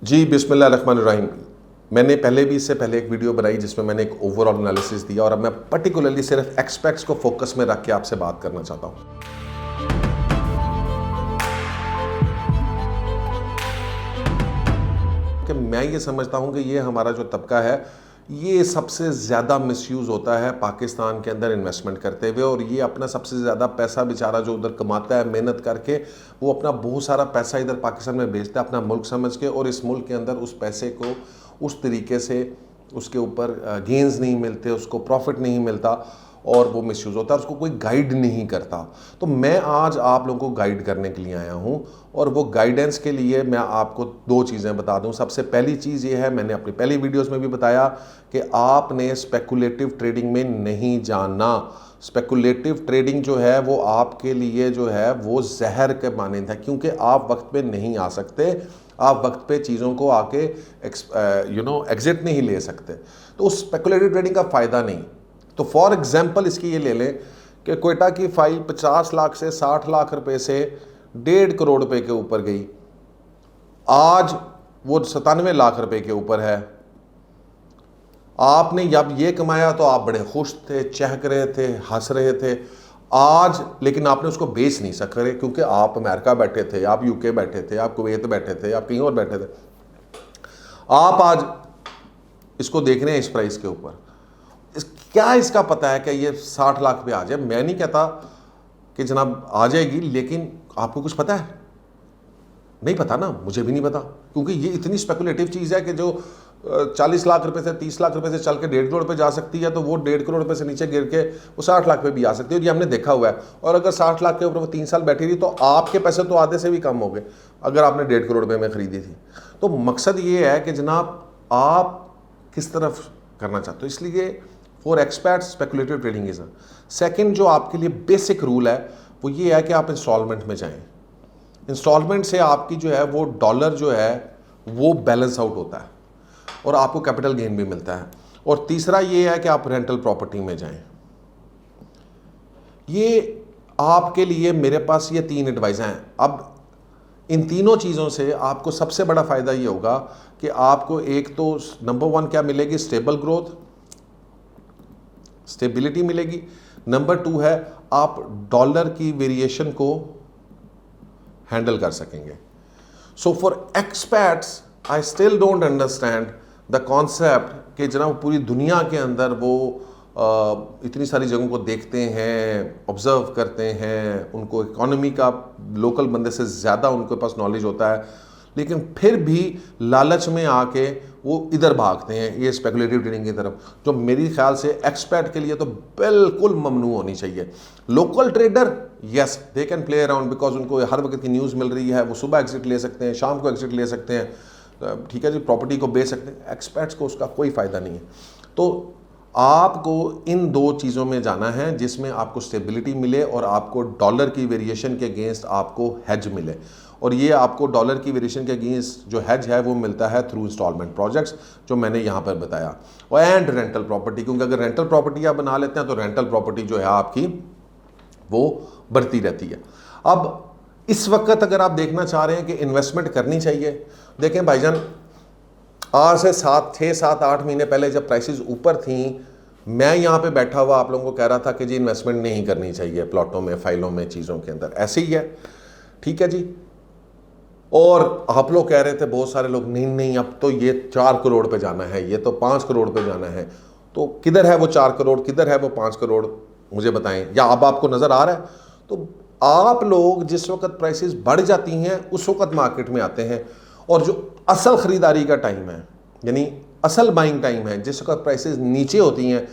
जी बिस्मिल्लाहिर्रहमानिर्रहीम। मैंने पहले भी इससे पहले एक वीडियो बनाई जिसमें मैंने एक ओवरऑल एनालिसिस दिया और अब मैं पर्टिकुलरली सिर्फ एक्सपेक्ट्स को फोकस में रख के आपसे बात करना चाहता हूँ। कि मैं ये समझता हूँ कि ये हमारा जो तबका है ये सबसे ज़्यादा मिसयूज़ होता है पाकिस्तान के अंदर इन्वेस्टमेंट करते हुए, और ये अपना सबसे ज़्यादा पैसा बेचारा जो उधर कमाता है मेहनत करके वो अपना बहुत सारा पैसा इधर पाकिस्तान में भेजता है अपना मुल्क समझ के, और इस मुल्क के अंदर उस पैसे को उस तरीके से उसके ऊपर गेंस नहीं मिलते, उसको प्रॉफिट नहीं मिलता और वो मिसयूज़ होता है, उसको कोई गाइड नहीं करता। तो मैं आज आप लोगों को गाइड करने के लिए आया हूँ और वो गाइडेंस के लिए मैं आपको दो चीज़ें बता दूँ। सबसे पहली चीज़ ये है, मैंने अपनी पहली वीडियोस में भी बताया कि आपने स्पेकुलेटिव ट्रेडिंग में नहीं जाना। स्पेकुलेटिव ट्रेडिंग जो है वो आपके लिए जो है वो जहर के मानंद है, क्योंकि आप वक्त पे नहीं आ सकते, आप वक्त पे चीज़ों को आके एग्जिट नहीं ले सकते। तो उस स्पेकुलेटिव ट्रेडिंग का फ़ायदा नहीं। तो फॉर एग्जांपल इसकी ये ले लें कि क्वेटा की फाइल 50 लाख से 60 लाख रुपए से 1.5 करोड़ रुपए के ऊपर गई, आज वो 97 लाख रुपए के ऊपर है। आपने जब ये कमाया तो आप बड़े खुश थे, चहक रहे थे, हंस रहे थे। आज लेकिन आपने उसको बेच नहीं सक रहे, क्योंकि आप अमेरिका बैठे थे, आप यूके बैठे थे, आप कुवैत बैठे थे, आप कहीं और बैठे थे। आप आज इसको देख रहे हैं इस प्राइस के ऊपर। क्या इसका पता है कि ये 60 लाख पे आ जाए? मैं नहीं कहता कि जनाब आ जाएगी, लेकिन आपको कुछ पता है? नहीं पता ना, मुझे भी नहीं पता, क्योंकि ये इतनी स्पेकुलेटिव चीज़ है कि जो 40 लाख रुपए से 30 लाख रुपए से चल के 1.5 करोड़ पे जा सकती है, तो वो 1.5 करोड़ रुपए से नीचे गिर के वो 60 लाख पे भी आ सकती है, और ये हमने देखा हुआ है। और अगर 60 लाख के ऊपर वो 3 साल बैठी रही तो आपके पैसे तो आधे से भी कम हो गए अगर आपने 1.5 करोड़ रुपए में खरीदी थी। तो मकसद ये है कि जनाब आप किस तरफ करना चाहते हो। इसलिए for experts speculative trading is. Second जो आपके लिए बेसिक रूल है वो ये है कि आप इंस्टॉलमेंट में जाएं। इंस्टॉलमेंट से आपकी जो है वो डॉलर जो है वो बैलेंस आउट होता है और आपको कैपिटल गेन भी मिलता है। और तीसरा ये है कि आप रेंटल प्रॉपर्टी में जाएं। ये आपके लिए मेरे पास ये 3 एडवाइस हैं। अब इन तीनों चीज़ों से आपको सबसे बड़ा फ़ायदा ये होगा कि आपको एक तो नंबर 1 क्या मिलेगी, स्टेबल ग्रोथ, स्टेबिलिटी मिलेगी। नंबर 2 है आप डॉलर की वेरिएशन को हैंडल कर सकेंगे। So for experts I still don't understand the concept कि जनाब पूरी दुनिया के अंदर वो इतनी सारी जगहों को देखते हैं, ऑब्जर्व करते हैं, उनको इकोनॉमी का लोकल बंदे से ज़्यादा उनके पास नॉलेज होता है, लेकिन फिर भी लालच में आके वो इधर भागते हैं ये स्पेकुलेटिव ट्रेडिंग की तरफ, जो मेरी ख्याल से एक्सपर्ट के लिए तो बिल्कुल ममनू होनी चाहिए। Local trader yes they can play around, because उनको हर वक्त की न्यूज़ मिल रही है, वो सुबह एग्जिट ले सकते हैं, शाम को एग्जिट ले सकते हैं, ठीक है जी, प्रॉपर्टी को बेच सकते हैं। एक्सपर्ट्स को उसका कोई फ़ायदा नहीं है। तो आपको इन 2 चीज़ों में जाना है जिसमें आपको स्टेबिलिटी मिले और आपको डॉलर की वेरिएशन के अगेंस्ट आपको हेज मिले। और ये आपको डॉलर की वेरिएशन के अगेंस्ट जो हेज है वो मिलता है थ्रू इंस्टॉलमेंट प्रोजेक्ट्स, जो मैंने यहाँ पर बताया, और एंड रेंटल प्रॉपर्टी, क्योंकि अगर रेंटल प्रॉपर्टी आप बना लेते हैं तो रेंटल प्रॉपर्टी जो है आपकी वो बढ़ती रहती है। अब इस वक्त अगर आप देखना चाह रहे हैं कि इन्वेस्टमेंट करनी चाहिए, देखें भाईजान, आज से 6-7-8 महीने पहले जब प्राइसेस ऊपर थी, मैं यहाँ पे बैठा हुआ आप लोगों को कह रहा था कि जी इन्वेस्टमेंट नहीं करनी चाहिए प्लॉटों में, फाइलों में, चीज़ों के अंदर, ऐसे ही है, ठीक है जी। और आप लोग कह रहे थे, बहुत सारे लोग, नहीं नहीं अब तो ये 4 करोड़ पे जाना है, ये तो 5 करोड़ पे जाना है। तो किधर है वो 4 करोड़, किधर है वो 5 करोड़, मुझे बताएं, या अब आपको नज़र आ रहा है? तो आप लोग जिस वक्त प्राइसेस बढ़ जाती हैं उस वक्त मार्केट में आते हैं, और जो असल ख़रीदारी का टाइम है, यानी असल बाइंग टाइम है, जिस वक्त प्राइसेस नीचे होती हैं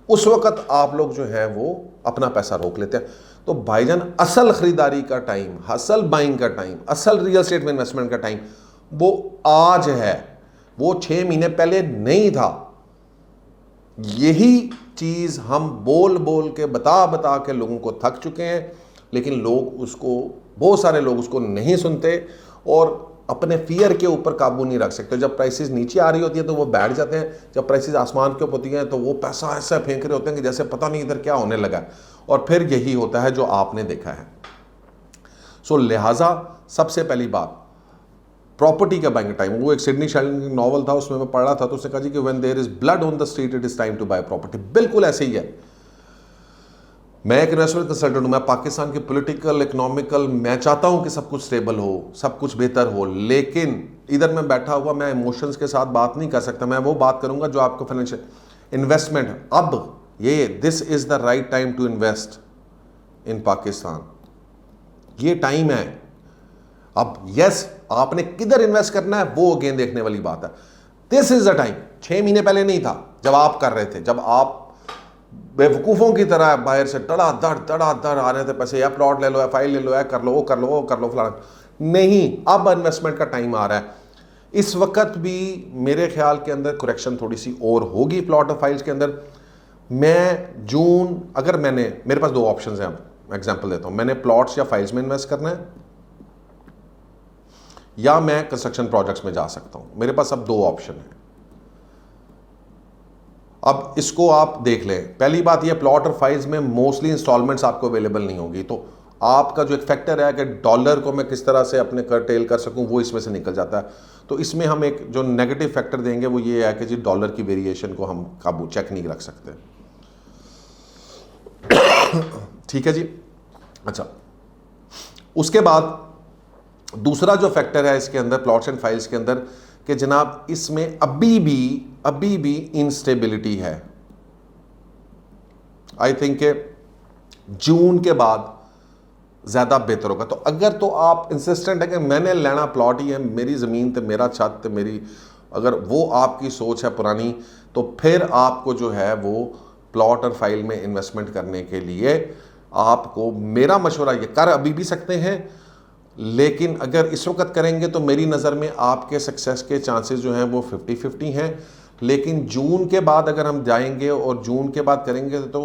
उस वक्त आप लोग जो है वो अपना पैसा रोक लेते हैं। तो भाईजान असल ख़रीदारी का टाइम, असल बाइंग का टाइम, असल रियल एस्टेट में इन्वेस्टमेंट का टाइम वो आज है, वो 6 महीने पहले नहीं था। यही चीज़ हम बोल बोल के बता बता के लोगों को थक चुके हैं, लेकिन लोग उसको, बहुत सारे लोग उसको नहीं सुनते और अपने फियर के ऊपर काबू नहीं रख सकते। जब प्राइसेस नीचे आ रही होती है तो वो बैठ जाते हैं, जब प्राइसेस आसमान के ऊपर होती हैं तो वो पैसा ऐसा फेंक रहे होते हैं कि जैसे पता नहीं इधर क्या होने लगा, और फिर यही होता है जो आपने देखा है। सो लिहाजा सबसे पहली बात, प्रॉपर्टी का बाइंग टाइम। वो एक सिडनी शेल्डन नॉवल था, उसमें मैं पढ़ रहा था, तो उसने कहा जी कि when there is blood on the street it is time to buy property. बिल्कुल ऐसे ही है। मैं एक इन्वेस्टमेंट कंसल्टेंट हूं, मैं पाकिस्तान के पॉलिटिकल इकोनॉमिकल, मैं चाहता हूं कि सब कुछ स्टेबल हो, सब कुछ बेहतर हो, लेकिन इधर मैं बैठा हुआ मैं इमोशंस के साथ बात नहीं कर सकता। मैं वो बात करूंगा जो आपको फाइनेंशियल इन्वेस्टमेंट, अब ये this is the right time to invest in Pakistan, ये टाइम है। अब यस, आपने किधर इन्वेस्ट करना है वो अगेन देखने वाली बात है। This is the time. 6 महीने पहले नहीं था जब आप कर रहे थे, जब आप बेवकूफ़ों की तरह बाहर से धड़ाधड़ आ रहे थे पैसे, या प्लॉट ले लो, या फाइल ले लो, या कर लो, वो कर लो, वो कर लो, फलाना नहीं। अब इन्वेस्टमेंट का टाइम आ रहा है। इस वक्त भी मेरे ख्याल के अंदर करेक्शन थोड़ी सी और होगी प्लॉट और फाइल्स के अंदर। मैं जून, अगर मेरे पास 2 ऑप्शन हैं, एग्जाम्पल देता हूं, मैंने प्लॉट्स या फाइल्स में इन्वेस्ट करना है या मैं कंस्ट्रक्शन प्रोजेक्ट्स में जा सकता हूं। मेरे पास अब 2 ऑप्शन हैं। अब इसको आप देख लें। पहली बात यह, प्लॉट और फाइल्स में मोस्टली इंस्टॉलमेंट्स आपको अवेलेबल नहीं होगी, तो आपका जो एक फैक्टर है कि डॉलर को मैं किस तरह से अपने करटेल कर सकूं, वो इसमें से निकल जाता है। तो इसमें हम एक जो नेगेटिव फैक्टर देंगे वो ये है कि जी डॉलर की वेरिएशन को हम काबू चेक नहीं रख सकते। ठीक है जी। अच्छा, उसके बाद दूसरा जो फैक्टर है इसके अंदर, प्लॉट्स एंड फाइल्स के अंदर, कि जनाब इसमें अभी भी इंस्टेबिलिटी है। आई थिंक के जून के बाद ज्यादा बेहतर होगा। तो अगर तो आप इंसिस्टेंट है कि मैंने लेना प्लॉट ही है, मेरी जमीन ते मेरा छत ते मेरी, अगर वो आपकी सोच है पुरानी, तो फिर आपको जो है वो प्लॉट और फाइल में इन्वेस्टमेंट करने के लिए आपको मेरा मशवरा, ये कर अभी भी सकते हैं, लेकिन अगर इस वक्त करेंगे तो मेरी नज़र में आपके सक्सेस के चांसेस जो हैं वो 50-50 हैं। लेकिन जून के बाद अगर हम जाएंगे और जून के बाद करेंगे तो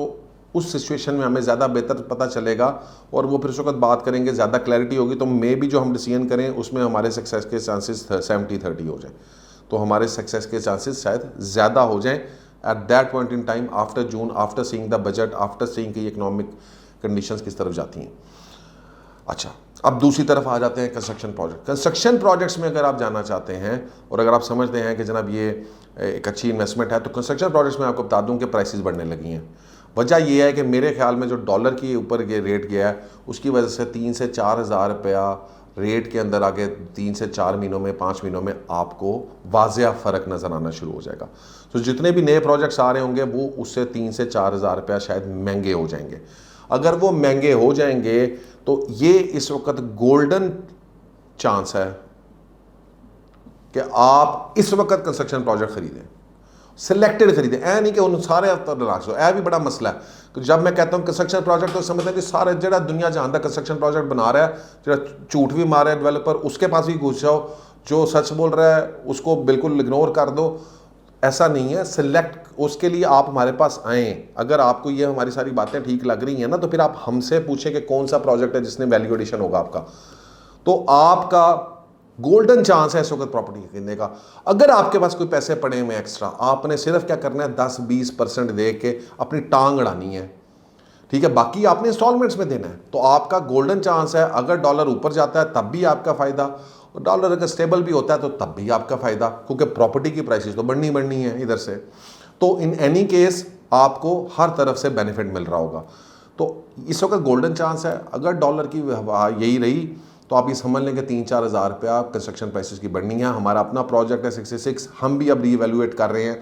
उस सिचुएशन में हमें ज़्यादा बेहतर पता चलेगा, और वो फिर उस वक्त बात करेंगे, ज़्यादा क्लैरिटी होगी, तो मे भी जो हम डिसीजन करें उसमें हमारे सक्सेस के चांसेस 70-30 हो जाए, तो हमारे सक्सेस के चांसेस शायद ज़्यादा हो जाएं at that point in time, after June, after seeing the budget, after seeing की इकोनॉमिक कंडीशंस किस तरफ जाती हैं। अच्छा, अब दूसरी तरफ आ जाते हैं कंस्ट्रक्शन प्रोजेक्ट। कंस्ट्रक्शन प्रोजेक्ट्स में अगर आप जाना चाहते हैं और अगर आप समझते हैं कि जनाब ये एक अच्छी इन्वेस्टमेंट है, तो कंस्ट्रक्शन प्रोजेक्ट्स में आपको बता दूं कि प्राइसेस बढ़ने लगी हैं। वजह यह है कि मेरे ख्याल में जो डॉलर की ऊपर ये रेट गया है उसकी वजह से 3 से 4 हज़ार रुपया रेट के अंदर आगे 3 से 4 महीनों में, 5 महीनों में आपको वाज़ेह फ़र्क नज़र आना शुरू हो जाएगा। तो जितने भी नए प्रोजेक्ट्स आ रहे होंगे वो उससे 3 से 4 हज़ार रुपया शायद महंगे हो जाएंगे। अगर वो महंगे हो जाएंगे तो ये इस वक्त गोल्डन चांस है कि आप इस वक्त कंस्ट्रक्शन प्रोजेक्ट खरीदें, सिलेक्टेड खरीदें। ऐ नहीं कि उन सारे राख दो, ऐ भी बड़ा मसला है। तो जब मैं कहता हूँ कंस्ट्रक्शन प्रोजेक्ट तो समझते हैं कि सारे जो दुनिया जहां तक कंस्ट्रक्शन प्रोजेक्ट बना रहा है, जो झूठ भी मार रहा है डेवलपर, उसके पास भी घुस जाओ, जो सच बोल रहा है उसको बिल्कुल इग्नोर कर दो। ऐसा नहीं है। सिलेक्ट, उसके लिए आप हमारे पास आएँ। अगर आपको ये हमारी सारी बातें ठीक लग रही हैं ना, तो फिर आप हमसे पूछें कि कौन सा प्रोजेक्ट है जिसने वैल्यू एडिशन होगा आपका, तो आपका गोल्डन चांस है इस वक्त प्रॉपर्टी खरीदने का। अगर आपके पास कोई पैसे पड़े हुए एक्स्ट्रा, आपने सिर्फ क्या करना है 10-20% दे के अपनी टांग अड़ानी है, ठीक है, बाकी आपने इंस्टॉलमेंट्स में देना है। तो आपका गोल्डन चांस है। अगर डॉलर ऊपर जाता है तब भी आपका फ़ायदा, और डॉलर अगर स्टेबल भी होता है तो तब भी आपका फ़ायदा, क्योंकि प्रॉपर्टी की प्राइसेस तो बढ़नी है इधर से। तो इन एनी केस आपको हर तरफ से बेनिफिट मिल रहा होगा। तो इस वक्त गोल्डन चांस है। अगर डॉलर की यही रही तो आप ये समझ लें कि 3-4 हज़ार रुपया कंस्ट्रक्शन प्राइसेस की बढ़नी है। हमारा अपना प्रोजेक्ट है 66, हम भी अब रीवैल्यूएट कर रहे हैं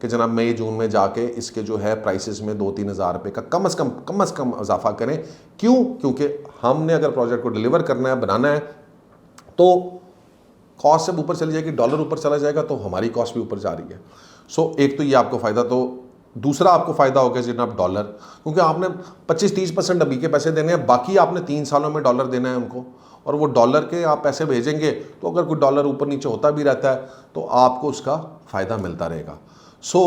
कि जनाब मई जून में जाके इसके जो है प्राइसेस में 2-3 हज़ार रुपये का कम अज़ कम इजाफा करें। क्यों? क्योंकि हमने अगर प्रोजेक्ट को डिलीवर करना है, बनाना है, तो कॉस्ट जब ऊपर चली जाएगी, डॉलर ऊपर चला जाएगा, तो हमारी कॉस्ट भी ऊपर जा रही है। सो एक तो ये आपको फ़ायदा, तो दूसरा आपको फ़ायदा हो गया जनाब डॉलर, क्योंकि आपने 25-30% अभी के पैसे देने हैं, बाकी आपने 3 सालों में डॉलर देना है उनको, और वो डॉलर के आप पैसे भेजेंगे, तो अगर कोई डॉलर ऊपर नीचे होता भी रहता है तो आपको उसका फ़ायदा मिलता रहेगा। So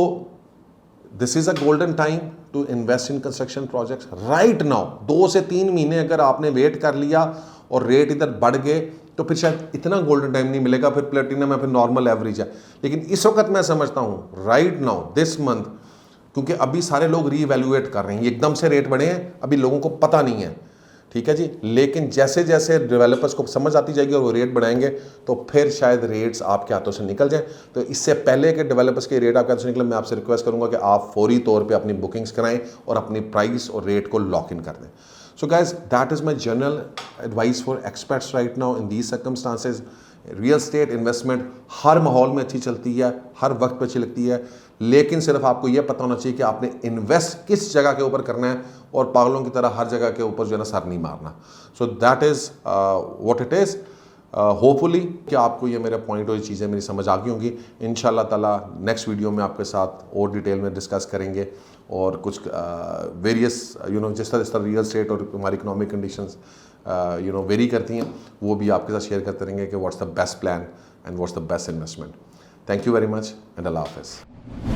this is a golden time to invest in construction projects right now. 2 से 3 महीने अगर आपने वेट कर लिया और रेट इधर बढ़ गए तो फिर शायद इतना गोल्डन टाइम नहीं मिलेगा, फिर प्लेटिनम है, फिर नॉर्मल एवरेज है। लेकिन इस वक्त मैं समझता हूँ राइट नाउ दिस मंथ, क्योंकि अभी सारे लोग रीवैल्यूएट कर रहे हैं, एकदम से रेट बढ़े हैं, अभी लोगों को पता नहीं है ठीक है जी। लेकिन जैसे जैसे डेवलपर्स को समझ आती जाएगी और वो रेट बढ़ाएंगे तो फिर शायद रेट्स आपके हाथों से निकल जाएं। तो इससे पहले कि डेवलपर्स के रेट आपके हाथों से निकले, मैं आपसे रिक्वेस्ट करूंगा कि आप फौरी तौर पे अपनी बुकिंग्स कराएं और अपनी प्राइस और रेट को लॉक इन कर दें। So guys, that is my general advice for experts right now in these circumstances. Real estate investment हर माहौल में अच्छी चलती है, हर वक्त पर अच्छी लगती है, लेकिन सिर्फ आपको यह पता होना चाहिए कि आपने इन्वेस्ट किस जगह के ऊपर करना है और पागलों की तरह हर जगह के ऊपर जो है ना सर नहीं मारना। So that is what it is. Hopefully कि आपको ये मेरे पॉइंट और ये चीज़ें मेरी समझ आ गई होंगी। इंशाल्लाह ताला नेक्स्ट वीडियो में आपके साथ और डिटेल में डिस्कस करेंगे और कुछ वेरियस जिस तरह रियल स्टेट और हमारी इकोनॉमिक कंडीशंस वेरी करती हैं, वो भी आपके साथ शेयर करते रहेंगे कि what's the best plan and what's the best investment. Thank you very much and अल्लाह हाफ़िज़।